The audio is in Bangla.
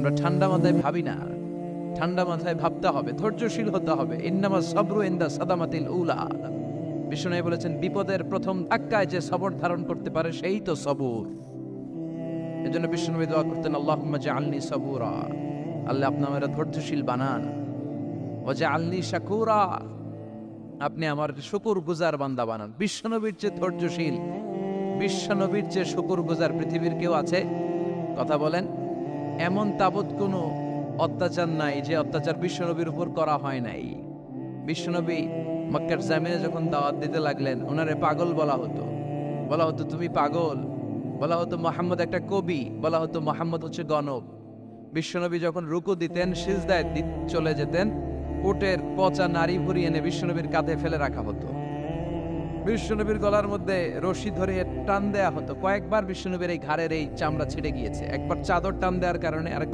আমরা ঠান্ডা মাথায় ভাবি না, ঠান্ডা মাথায় ভাবতে হবে, ধৈর্যশীল হতে হবে। ইন্নামা সাবরু ইনদা সাদামাতিল উলা। বিষ্ণু বলেছেন, বিপদের প্রথম ধাক্কায় যে সবর ধারণ করতে পারে সেই তো সবুর। এজন্য বিষ্ণু দোয়া করতেন, আল্লাহুম্মা জাআলনি সাবুরা, আল্লাহ আপনি আমাকে ধৈর্যশীল বানান। ওয়া জাআলনি শাকুরা, আপনি আমার শুকরগুজার বান্দা বানান। বিশ্বনবীর যে ধৈর্যশীল, বিশ্বনবীর যে শুকরগুজার পৃথিবীর কেউ আছে? কথা বলেন। এমন তাবৎ কোনো অত্যাচার নাই যে অত্যাচার বিশ্বনবীর উপর করা হয় নাই। বিশ্বনবী মক্কার জামিনে যখন দাওয়াত দিতে লাগলেন, ওনারে পাগল বলা হতো, বলা হতো তুমি পাগল, বলা হতো মুহাম্মদ একটা কবি, বলা হতো মুহাম্মদ হচ্ছে গণক। বিশ্বনবী যখন রুকু দিতেন, সিজদায় চলে যেতেন, উটের পচা নারী ভুরি এনে বিশ্বনবীর কাঁধে ফেলে রাখা হতো। বিশ্বনবীর গলার মধ্যে রশি ধরে টান দেয়া হতো। কয়েকবার বিশ্বনবীর এই ঘাড়ের এই চামড়া ছিঁড়ে গিয়েছে। একবার চাদর টান দেওয়ার কারণে, আরেকবার